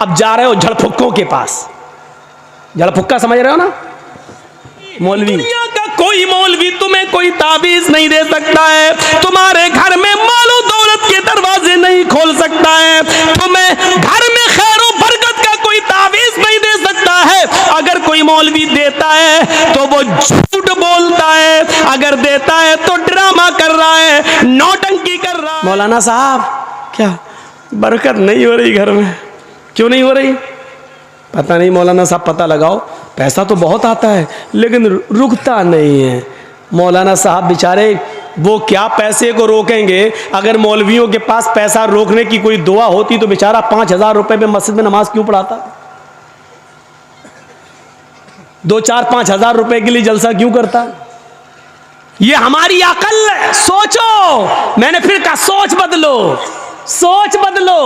अब जा रहे हो झड़फुक्कों के पास। झड़फुक्का समझ रहे हो ना, मौलवी। दुनिया का कोई मौलवी तुम्हें कोई ताबीज नहीं दे सकता है, तुम्हारे घर में मालो दौलत के दरवाजे नहीं खोल सकता है, तुम्हें घर में खैर बरकत का कोई ताबीज नहीं दे सकता है। अगर कोई मौलवी देता है तो वो झूठ बोलता है, अगर देता है तो ड्रामा कर रहा है, नौटंकी कर रहा है। मौलाना साहब क्या बरकत नहीं हो रही घर में? क्यों नहीं हो रही? पता नहीं मौलाना साहब, पता लगाओ। पैसा तो बहुत आता है लेकिन रुकता नहीं है। मौलाना साहब बेचारे वो क्या पैसे को रोकेंगे? अगर मौलवियों के पास पैसा रोकने की कोई दुआ होती तो बेचारा 5,000 रुपए में मस्जिद में नमाज क्यों पढ़ाता? 2-4-5,000 रुपए के लिए जलसा क्यों करता? ये हमारी अकल है। सोचो, मैंने फिर कहा सोच बदलो, सोच बदलो।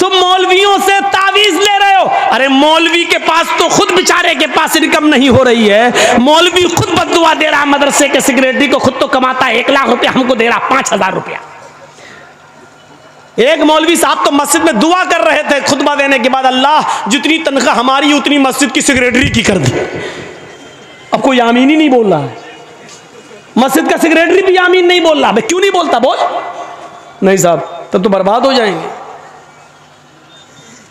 तुम मौलवियों से तावीज ले रहे हो। अरे मौलवी के पास तो खुद बेचारे के पास इनकम नहीं हो रही है, मौलवी खुद बद्दुआ दे रहा है मदरसे के सेक्रेटरी को, खुद तो कमाता है 1 लाख रुपया, हमको दे रहा 5,000 रुपया। एक मौलवी साहब तो मस्जिद में दुआ कर रहे थे खुतबा देने के बाद, अल्लाह जितनी तनख्वाह हमारी उतनी मस्जिद की सेक्रेटरी की कर दी। अब कोई आमीन ही नहीं बोल रहा है, मस्जिद का सेक्रेटरी भी आमीन नहीं बोल रहा। क्यों नहीं बोलता? बोल। नहीं साहब तब तो बर्बाद हो जाएंगे।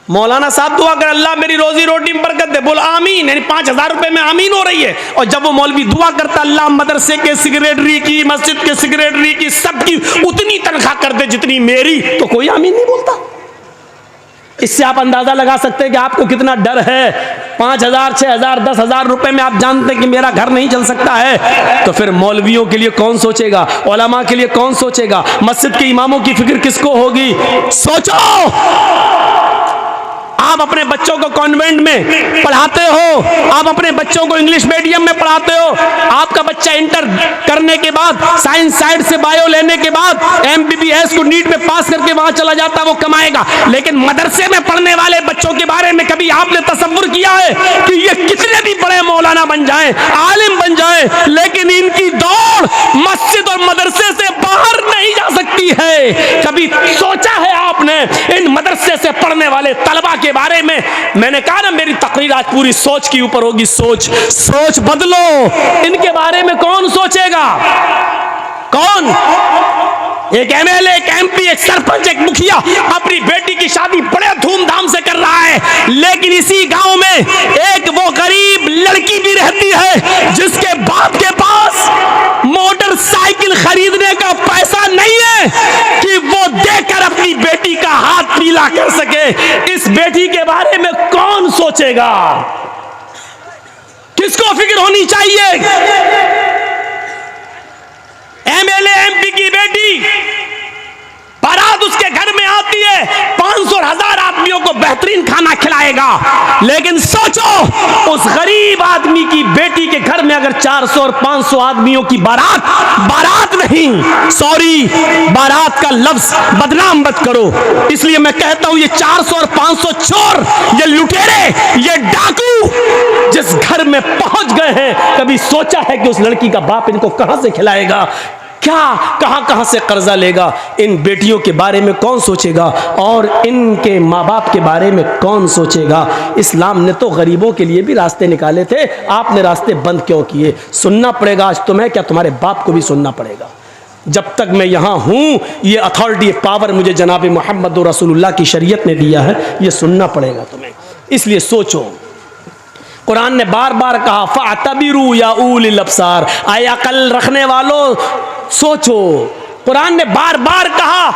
मौलाना साहब दुआ कर अल्लाह मेरी रोजी रोटी में बरकत दे, बोल आमीन, यानी 5,000 रुपए में आमीन हो रही है। और जब वो मौलवी दुआ करता अल्लाह मदरसे के सेक्रेटरी की, मस्जिद के सेक्रेटरी की, सबकी उतनी तनख्वाह कर दे जितनी मेरी, तो कोई आमीन नहीं बोलता। इससे आप अंदाजा लगा सकते हैं कि आपको कितना डर है। 5,000, 6,000, 10,000 रुपए में आप जानते हैं कि मेरा घर नहीं चल सकता है, तो फिर मौलवियों के लिए कौन सोचेगा? उलमा के लिए कौन सोचेगा? मस्जिद के इमामों की फिक्र किसको होगी? सोचो। आप अपने बच्चों को कॉन्वेंट में पढ़ाते हो, आप अपने बच्चों को इंग्लिश मीडियम में पढ़ाते हो, आपका बच्चा इंटर करने के बाद साइंस साइड से बायो लेने के बाद MBBS को नीट में पास करके वहां चला जाता, वो कमाएगा। लेकिन मदरसे में पढ़ने वाले बच्चों के बारे में कभी आपने तसव्वुर किया है कि ये कितने भी बड़े मौलाना बन जाएं, आलिम बन जाएं, लेकिन इनकी दौड़ मस्जिद और मदरसे से बाहर नहीं जा सकती है? कभी सोचा है आपने इन मदरसे से पढ़ने वाले तलबा के बारे में? मैंने कहा ना मेरी तकरीर आज पूरी सोच के ऊपर होगी। सोच बदलो। इनके बारे में कौन सोचेगा? कौन? एक MLA, एक MP, एक सरपंच, एक मुखिया अपनी बेटी की शादी बड़े धूमधाम से कर रहा है, लेकिन इसी गांव में एक वो गरीब लड़की भी रहती है जिसके बाप के पास मोटरसाइकिल खरीदने का पैसा नहीं है कि वो देकर अपनी बेटी का हाथ पीला कर सके। इस बेटी के बारे में कौन सोचेगा? किसको फिक्र होनी चाहिए? MLA, MP की बेटी बारात उसके घर में आती है, 500 और 1000 आदमियों को बेहतरीन खाना खिलाएगा, लेकिन सोचो उस गरीब आदमी की बेटी के घर में अगर 400 और 500 आदमियों की बारात नहीं, सॉरी बारात का लफ्ज बदनाम मत करो, इसलिए मैं कहता हूं ये 400 और 500 चोर, ये लुटेरे, ये डाकू जिस घर में पहुंच गए हैं, कभी सोचा है कि उस लड़की का बाप इनको कहां से खिलाएगा? क्या कहां से कर्जा लेगा? इन बेटियों के बारे में कौन सोचेगा? और इनके माँ बाप के बारे में कौन सोचेगा? इस्लाम ने तो गरीबों के लिए भी रास्ते निकाले थे, आपने रास्ते बंद क्यों किए? सुनना पड़ेगा आज तुम्हें, क्या तुम्हारे बाप को भी सुनना पड़ेगा। जब तक मैं यहाँ हूँ, ये अथॉरिटी, ये पावर मुझे जनाब मोहम्मद रसूलुल्लाह की शरीयत ने दिया है, ये सुनना पड़ेगा तुम्हें। इसलिए सोचो। कुरान ने बार बार कहा फ़अतबिरू या उलिल अब्सार, आए अकल रखने वालों सोचो। कुरान ने बार बार कहा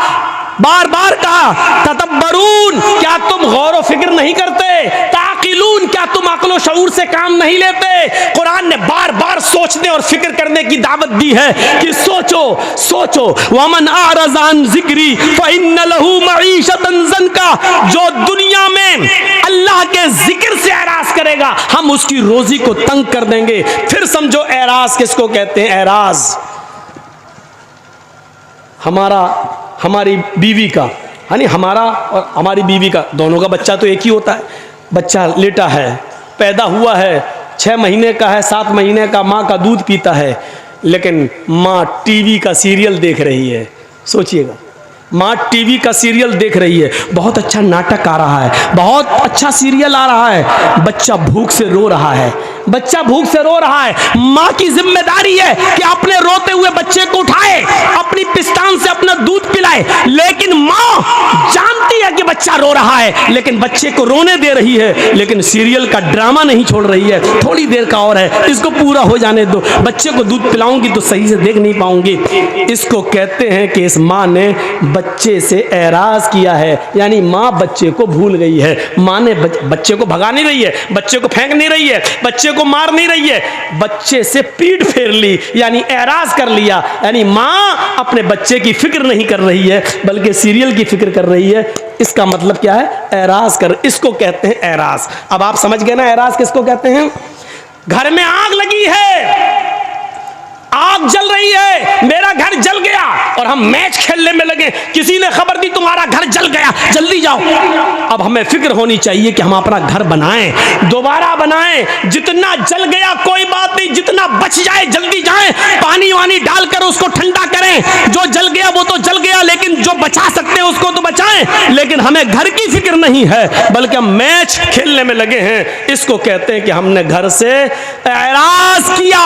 तदब्बरून, क्या तुम गौर व फिक्र नहीं करते? ताक़िलून, क्या तुम अक्ल व शऊर से काम नहीं लेते? कुरान ने बार बार सोचने और फिक्र करने की दावत दी है कि सोचो। वमन आरज़ा अन ज़िक्री फ़इन्न लहू मईशतन ज़ंका, जो दुनिया में अल्लाह के जिक्र से एराज़ करेगा हम उसकी रोजी को तंग कर देंगे। फिर समझो एराज़ किसको कहते हैं? एराज़ हमारी बीवी का, यानी हमारा और हमारी बीवी का, दोनों का बच्चा तो एक ही होता है। बच्चा लेटा है, पैदा हुआ है, 6 महीने का है, 7 महीने का, माँ का दूध पीता है, लेकिन माँ टीवी का सीरियल देख रही है। सोचिएगा, माँ टीवी का सीरियल देख रही है, बहुत अच्छा नाटक आ रहा है, बहुत अच्छा सीरियल आ रहा है, बच्चा भूख से रो रहा है, बच्चा भूख से रो रहा है। माँ की जिम्मेदारी है कि अपने रोते हुए बच्चे को उठाए, अपनी पिस्तान से अपना दूध पिलाए, लेकिन माँ जानती है कि बच्चा रो रहा है, लेकिन बच्चे को रोने दे रही है, लेकिन सीरियल का ड्रामा नहीं छोड़ रही है। थोड़ी देर का और है, इसको पूरा हो जाने दो, बच्चे को दूध पिलाऊंगी तो सही से देख नहीं पाऊंगी। इसको कहते हैं कि इस माँ ने बच्चे से एराज किया है, यानी माँ बच्चे को भूल गई है। माँ ने बच्चे को भगा नहीं रही है, बच्चे को फेंक नहीं रही है, बच्चे को मार नहीं रही है, बच्चे से पीठ फेर ली, यानी एराज कर लिया। यानी माँ अपने बच्चे की फिक्र नहीं कर रही है, बल्कि सीरियल की फिक्र कर रही है। इसका मतलब क्या है? एराज कर, इसको कहते हैं एराज। अब आप समझ गए ना एराज किसको कहते हैं? घर में आग लगी है, आग जल रही है, मेरा घर जल गया और हम मैच खेलने में लगे, किसी ने खबर दी तुम्हारा घर जल गया, जल्दी जाओ। अब हमें फिक्र होनी चाहिए कि हम अपना घर बनाएं, दोबारा बनाएं। जितना जल गया कोई बात नहीं, जितना बच जाए जल्दी जाएं, पानी वानी डालकर उसको ठंडा करें। जो जल गया वो तो जल गया, लेकिन जो बचा सकते हैं उसको तो बचाएं। लेकिन हमें घर की फिक्र नहीं है, बल्कि हम मैच खेलने में लगे हैं। इसको कहते हैं कि हमने घर से एराज किया,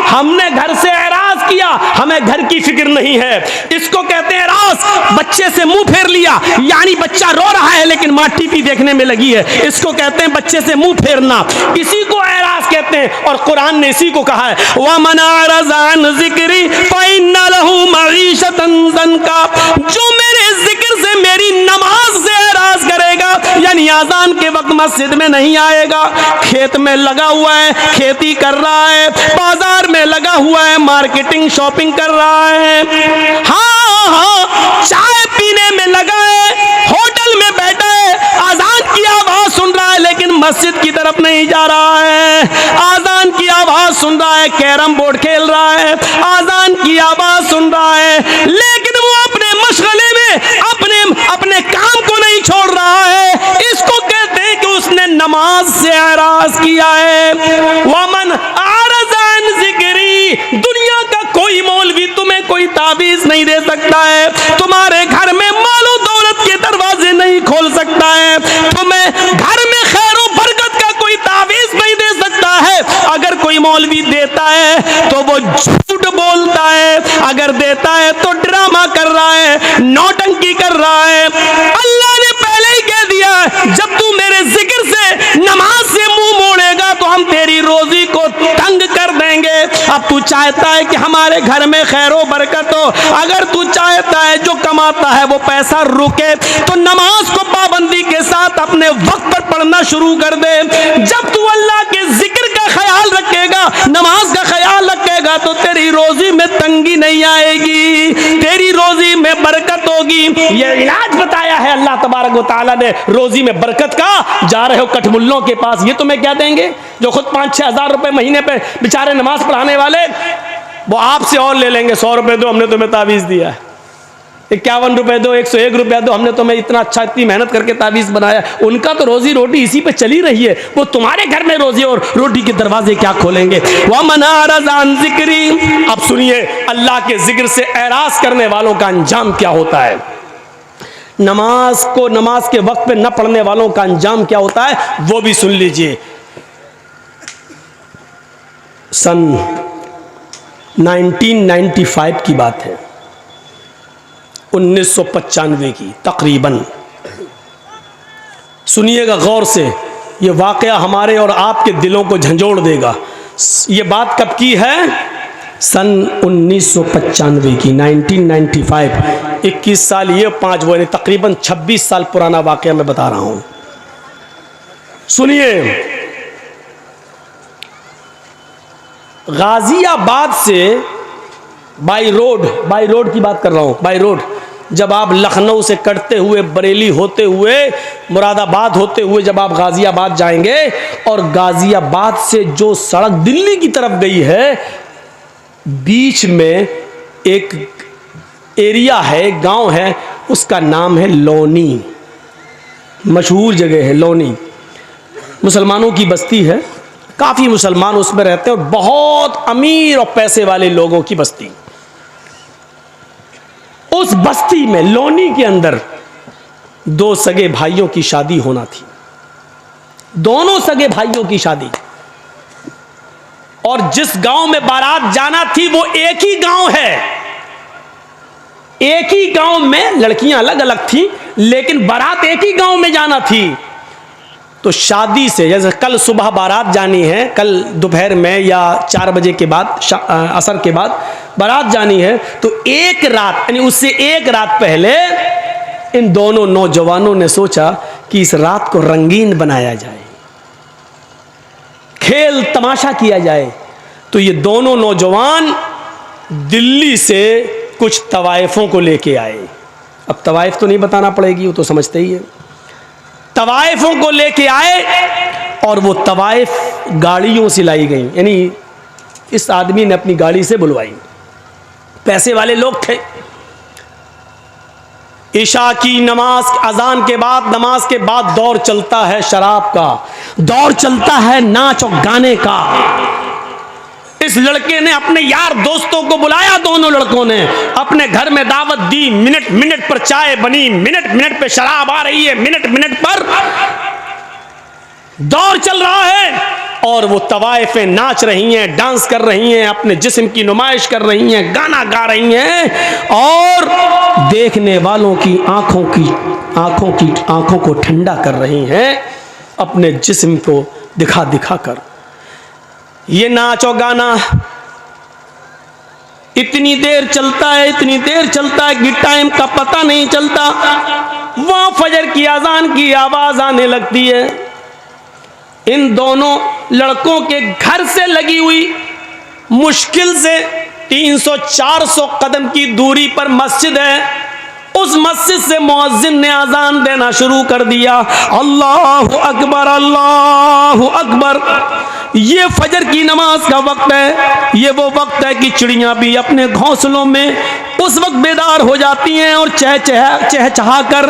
हमने घर से एराज किया, हमें घर की फिक्र नहीं है। इसको कहते हैं एराज। बच्चे से मुंह फेर लिया, यानी बच्चा रो रहा है लेकिन माँ टीवी देखने में लगी है, इसको कहते हैं बच्चे से मुंह फेरना, इसी को एराज कहते हैं। और कुरान ने इसी को कहा है, वमन अरज़ अन ज़िक्री फ़इन्न लहू मईशतन ज़ंका, जो मेरे जिक्र से, मेरी नमाज से एराज करेगा, यानी आजान के वक्त मस्जिद में नहीं आएगा, खेत में लगा हुआ है, खेती कर रहा है, बाजार में लगा हुआ है, मार्केटिंग शॉपिंग कर रहा है, हाँ, चाय पीने में लगा है, होटल में बैठा है, आजान की आवाज सुन रहा है लेकिन मस्जिद की तरफ नहीं जा रहा है, आजान की आवाज सुन रहा है, कैरम बोर्ड खेल रहा है, आजान की आवाज सुन रहा है, लेकिन वो अपने मशगले में अपने काम को नहीं छोड़ रहा है। इसको कहते हैं कि उसने नमाज से एराज किया है। वमन अरज़ अन ज़िक्री, दुनिया का कोई मौलवी तुम्हें कोई ताबीज नहीं दे सकता है, तुम्हारे घर में मालो दौलत के दरवाजे नहीं खोल सकता है, तुम्हें घर में खैर और बरकत का कोई ताबीज नहीं दे सकता है। अगर कोई मौलवी देता है तो वो झूठ बोलता है, अगर देता है तो ड्रामा कर रहा है, नौटंकी कर रहा है। अल्लाह ने पहले ही कह दिया, जब तू मेरे जिक्र से, नमाज से मुंह मोड़ेगा तो हम तेरी रोजी को तंग कर देंगे। अब तू चाहता है कि हमारे घर में खैरो बरकत हो, अगर तू चाहता है जो कमाता है वो पैसा रुके, तो नमाज को पाबंदी के साथ अपने वक्त पर पढ़ना शुरू कर दे। जब तू अल्लाह के जिक्र का ख्याल रखेगा, नमाज का ख्याल रखेगा, तो तेरी रोजी में तंगी नहीं आएगी, तेरी रोजी में बरकत होगी। ये इलाज बताया है अल्लाह तबारक व तआला ने रोजी में बरकत का। जा रहे हो कठमुल्लों के पास, ये तुम्हें क्या देंगे? जो खुद 5-6 हज़ार रुपए महीने पे बेचारे नमाज पढ़ाने वाले, वो आपसे और ले लेंगे। 100 रुपए दो, हमने तुम्हें तावीज़ दिया है। 51 रुपए दो, 101 रुपया दो, हमने तुम्हें इतना अच्छा, इतनी मेहनत करके तावीज़ बनाया। उनका तो रोजी रोटी इसी पे चली रही है, वो तुम्हारे घर में रोजी और रोटी के दरवाजे क्या खोलेंगे? वमन अरज़ अन ज़िक्री। अब सुनिए, अल्लाह के जिक्र से एराज करने वालों का अंजाम क्या होता है, नमाज को नमाज के वक्त पे न पढ़ने वालों का अंजाम क्या होता है, वो भी सुन लीजिए। सन 1995 की बात है, 1995 की तकरीबन। सुनिएगा गौर से, ये वाक़या हमारे और आपके दिलों को झंझोड़ देगा। ये बात कब की है? सन 1995 की, 1995। 21 साल ये, 5 वो, तकरीबन 26 साल पुराना वाक़या मैं बता रहा हूँ। सुनिए, गाजियाबाद से बाई रोड की बात कर रहा हूँ, बाई रोड, जब आप लखनऊ से कटते हुए, बरेली होते हुए, मुरादाबाद होते हुए जब आप गाजियाबाद जाएंगे, और गाजियाबाद से जो सड़क दिल्ली की तरफ गई है, बीच में एक एरिया है, गांव है, उसका नाम है लोनी। मशहूर जगह है लोनी, मुसलमानों की बस्ती है, काफ़ी मुसलमान उसमें रहते हैं, और बहुत अमीर और पैसे वाले लोगों की बस्ती। उस बस्ती में लोनी के अंदर दो सगे भाइयों की शादी होना थी, दोनों सगे भाइयों की शादी। और जिस गांव में बारात जाना थी वो एक ही गांव है, एक ही गांव में, लड़कियां अलग अलग थी लेकिन बारात एक ही गांव में जाना थी। तो शादी से, जैसे कल सुबह बारात जानी है, कल दोपहर में या 4 बजे के बाद, असर के बाद बारात जानी है, तो एक रात यानी उससे एक रात पहले इन दोनों नौजवानों ने सोचा कि इस रात को रंगीन बनाया जाए, खेल तमाशा किया जाए। तो ये दोनों नौजवान दिल्ली से कुछ तवाइफों को लेके आए। अब तवाइफ तो नहीं बताना पड़ेगी, वो तो समझते ही है। तवाइफों को लेके आए और वो तवाइफ गाड़ियों से लाई गई, यानी इस आदमी ने अपनी गाड़ी से बुलवाई, पैसे वाले लोग थे। ईशा की नमाज, अजान के बाद, नमाज के बाद दौर चलता है शराब का, दौर चलता है नाच और गाने का। इस लड़के ने अपने यार दोस्तों को बुलाया, दोनों लड़कों ने अपने घर में दावत दी। मिनट मिनट पर चाय बनी, मिनट मिनट पे शराब आ रही है, मिनट मिनट पर दौर चल रहा है। और वो तवाइफें नाच रही हैं, डांस कर रही हैं, अपने जिस्म की नुमाइश कर रही हैं, गाना गा रही हैं और देखने वालों की आंखों को ठंडा कर रही हैं अपने जिस्म को दिखा दिखा कर। ये नाच और गाना इतनी देर चलता है, इतनी देर चलता है कि टाइम का पता नहीं चलता। वहां फजर की अजान की आवाज आने लगती है। इन दोनों लड़कों के घर से लगी हुई मुश्किल से 300-400 कदम की दूरी पर मस्जिद है। उस मस्जिद से मुअज्जिन ने अजान देना शुरू कर दिया, अल्लाहु अकबर, अल्लाहु अकबर। ये फजर की नमाज का वक्त है। ये वो वक्त है कि चिड़ियां भी अपने घोंसलों में उस वक्त बेदार हो जाती हैं और चहचहा कर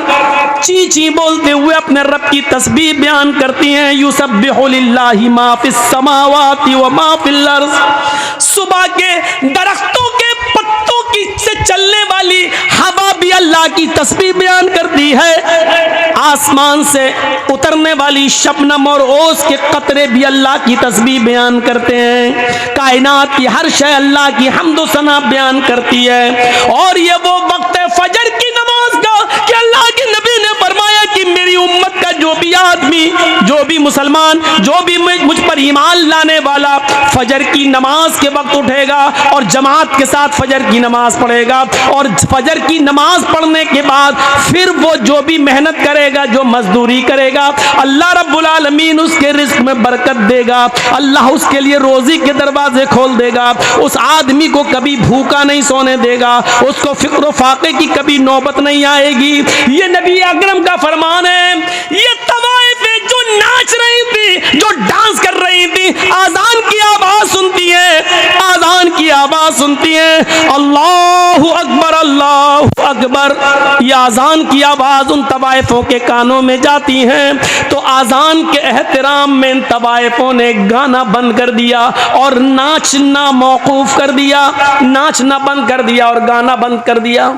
ची ची बोलते हुए अपने रब की तस्बीह बयान करती हैं। युसब्बिहु लिल्लाहि मा फिस समावाति व मा फिल अर्ज़। सुबह के दरख्तों के पत्तों की से चलने वाली हवा भी अल्लाह की तस्बीह बयान करती है। आसमान से उतरने वाली शबनम और ओस के कतरे भी अल्लाह की तस्बीह बयान करते हैं। कायनात की हर शय अल्लाह की हम्द व सना बयान करती है। और ये वो वक्त है फजर की नमाज का कि अल्लाह के नबी ने फरमाया कि मेरी उम्मत का जो भी आदमी, जो भी मुसलमान, जो भी मुझ पर ईमान लाने वाला फजर की नमाज के वक्त उठेगा और जमात के साथ फजर की नमाज पढ़ेगा और फजर की नमाज पढ़ने के बाद फिर वो जो भी मेहनत करेगा, जो मजदूरी करेगा, अल्लाह रब्बुल आलमीन उसके रिस्क में बरकत देगा। अल्लाह उसके लिए रोजी के दरवाजे खोल देगा। उस आदमी को कभी भूखा नहीं सोने देगा, उसको फिक्र फाके की कभी नौबत नहीं आएगी। ये नबी अकरम का फरमान है। ये तवाइफें जो नाच रही थी, जो डांस कर रही थी, आजान की आवाज सुनती है, आजान की आवाज सुनती है, अल्लाहु अकबर, अल्लाहु अकबर। ये आजान की आवाज उन तवाइफों के कानों में जाती है तो आजान के एहतराम में इन तवाइफों ने गाना बंद कर दिया और नाचना मौकूफ कर दिया, नाचना बंद कर दिया और गाना बंद कर दिया।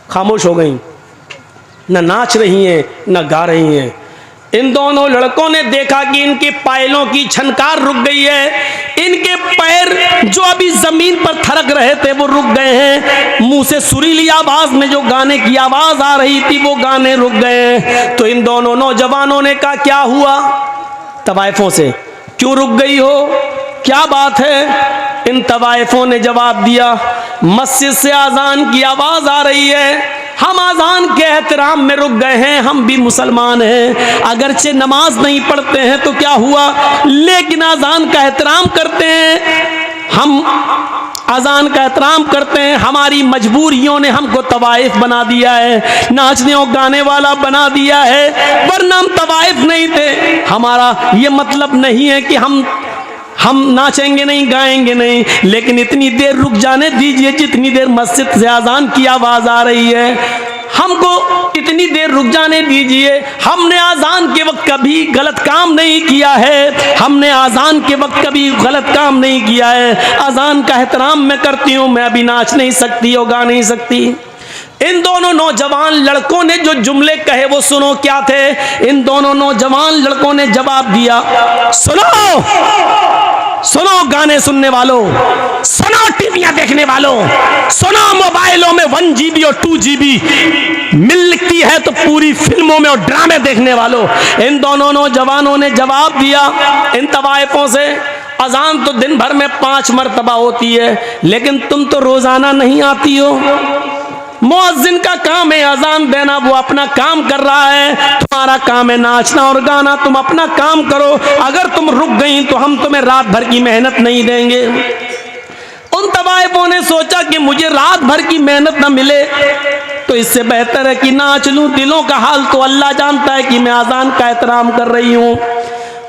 खामोश हो गई, न नाच रही हैं न गा रही हैं। इन दोनों लड़कों ने देखा कि इनके पायलों की छनकार रुक गई है, इनके पैर जो अभी जमीन पर थरक रहे थे वो रुक गए हैं, मुंह से सुरीली आवाज में जो गाने की आवाज आ रही थी वो गाने रुक गए हैं। तो इन दोनों नौजवानों ने कहा क्या हुआ तवाइफों से, क्यों रुक गई हो, क्या बात है? इन तवाइफों ने जवाब दिया, मस्जिद से आजान की आवाज आ रही है, हम आजान के एहतराम में रुक गए हैं, हम भी मुसलमान हैं, अगरचे नमाज नहीं पढ़ते हैं तो क्या हुआ, लेकिन आजान का एहतराम करते हैं, हम आजान का एहतराम करते हैं। हमारी मजबूरियों ने हमको तवाइफ बना दिया है, नाचने और गाने वाला बना दिया है, वरना हम तवाइफ नहीं थे। हमारा ये मतलब नहीं है कि हम नाचेंगे नहीं, गाएंगे नहीं, लेकिन इतनी देर रुक जाने दीजिए जितनी देर मस्जिद से आजान की आवाज आ रही है, हमको इतनी देर रुक जाने दीजिए। हमने आजान के वक्त कभी गलत काम नहीं किया है, हमने आजान के वक्त कभी गलत काम नहीं किया है। आजान का एहतराम मैं करती हूँ, मैं अभी नाच नहीं सकती और गा नहीं सकती। इन दोनों नौजवान लड़कों ने जो जुमले कहे वो सुनो क्या थे। इन दोनों नौजवान लड़कों ने जवाब दिया, सुनो सुनो गाने सुनने वालों, सुनो टीवियां देखने वालों, सुनो मोबाइलों में 1 GB और 2 GB मिलती है तो पूरी फिल्मों में और ड्रामे देखने वालों। इन दोनों नौजवानों ने जवाब दिया इन तवाइफों से, अजान तो दिन भर में 5 मरतबा होती है, लेकिन तुम तो रोजाना नहीं आती हो। मुअज्जिन का काम है अजान देना, वो अपना काम कर रहा है, तुम्हारा काम है नाचना और गाना, तुम अपना काम करो। अगर तुम रुक गई तो हम तुम्हें रात भर की मेहनत नहीं देंगे। उन तवाइफों ने सोचा कि मुझे रात भर की मेहनत न मिले तो इससे बेहतर है कि नाच लूं। दिलों का हाल तो अल्लाह जानता है कि मैं अजान का एहतराम कर रही हूं।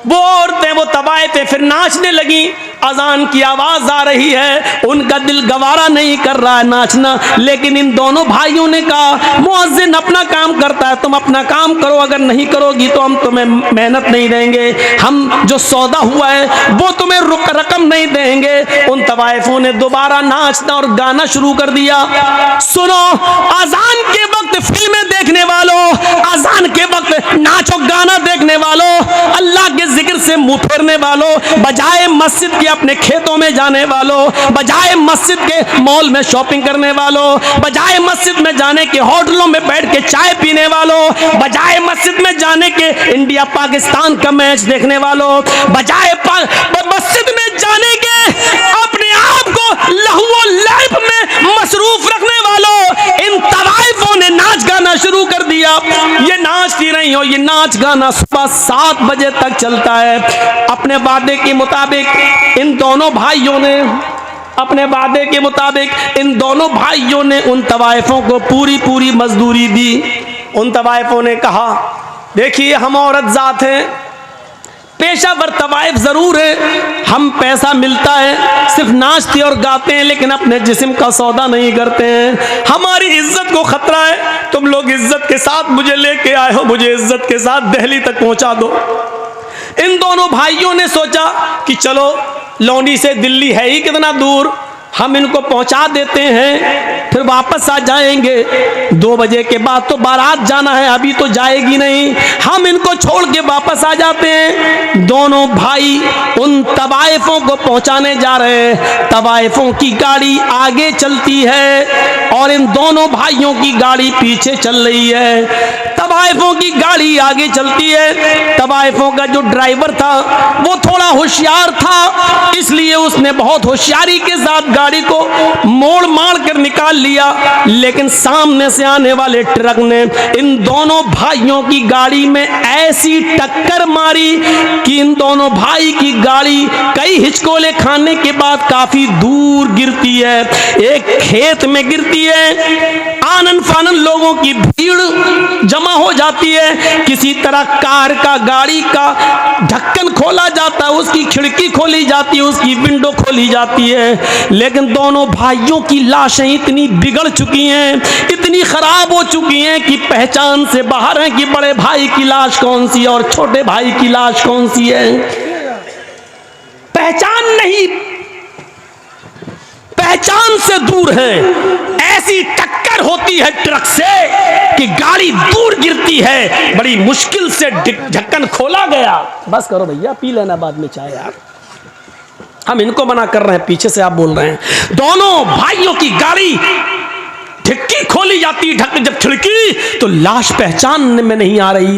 वो औरतें, वो तवाइफें फिर नाचने लगी। अजान की आवाज आ रही है, उनका दिल गवारा नहीं कर रहा है नाचना, लेकिन इन दोनों भाइयों ने कहा मुअज्जिन अपना काम करता है, तुम अपना काम करो, अगर नहीं करोगी तो हम तुम्हें मेहनत नहीं देंगे, हम जो सौदा हुआ है वो तुम्हें रकम नहीं देंगे। उन तवाइफों ने दोबारा नाचना और गाना शुरू कर दिया। सुनो, अजान के वक्त फिल्में देखने वालों, अजान के वक्त नाचो गाना देखने वालों, अल्लाह के जिक्र से मुंह फेरने वालों, बजाय मस्जिद के अपने खेतों में जाने वालों, बजाय मस्जिद के मॉल में शॉपिंग करने वालों, बजाय मस्जिद में जाने के होटलों में बैठ के चाय पीने वालों, बजाय मस्जिद में जाने के इंडिया पाकिस्तान का मैच देखने वालों, बजाय मस्जिद में जाने के अपने आप को लहू लैब में मसरूफ रखने वालों, इन तवाइफों ने नाच गाना शुरू कर दिया। ये नाचती रही हो, ये नाच गाना सुबह 7 बजे तक चलता है। अपने वादे के मुताबिक इन दोनों भाइयों ने इन दोनों भाइयों ने उन तवाइफों को पूरी मजदूरी दी। उन तवाइफों ने कहा, देखिए हम औरत जात हैं, पेशावर तवाइफ जरूर है, हम पैसा मिलता है सिर्फ नाचते और गाते हैं, लेकिन अपने जिस्म का सौदा नहीं करते हैं, हमारी इज्जत को खतरा है। तुम लोग इज्जत के साथ मुझे लेके आए हो, मुझे इज्जत के साथ दिल्ली तक पहुंचा दो। इन दोनों भाइयों ने सोचा कि चलो लौंडी से दिल्ली है ही कितना दूर, हम इनको पहुंचा देते हैं, फिर वापस आ जाएंगे। 2 बजे के बाद तो बारात जाना है, अभी तो जाएगी नहीं, हम इनको छोड़ के वापस आ जाते हैं। दोनों भाई उन तवाइफों को पहुंचाने जा रहे हैं। तवाइफों की गाड़ी आगे चलती है और इन दोनों भाइयों की गाड़ी पीछे चल रही है। तवाइफों की गाड़ी आगे चलती है। तवाइफों का जो ड्राइवर था वो थोड़ा होशियार था, इसलिए उसने बहुत होशियारी के साथ गाड़ी को मोड़ मार कर निकाल लिया, लेकिन सामने से आने वाले ट्रक ने इन दोनों भाइयों की गाड़ी में ऐसी टक्कर मारी कि इन दोनों भाई की गाड़ी कई हिचकोले खाने के बाद काफी दूर गिरती है, एक खेत में गिरती है। आनन फानन लोगों की भीड़ जमा हो जाती है। किसी तरह कार का, गाड़ी का ढक्कन खोला जाता है, उसकी खिड़की खोली जाती है, उसकी विंडो खोली जाती है, लेकिन दोनों भाइयों की लाशें इतनी बिगड़ चुकी हैं, इतनी खराब हो चुकी हैं कि पहचान से बाहर है कि बड़े भाई की लाश कौन सी है और छोटे भाई की लाश कौन सी है। पहचान नहीं, पहचान से दूर है। ऐसी टक्कर होती है ट्रक से कि गाड़ी दूर गिरती है, बड़ी मुश्किल से ढक्कन खोला गया। बस करो भैया, पी लेना बाद में चाय यार, हम इनको मना कर रहे हैं, पीछे से आप बोल रहे हैं। दोनों भाइयों की गाड़ी ढक्की खोली जाती, ढक्कन जब खिड़की तो लाश पहचान में नहीं आ रही।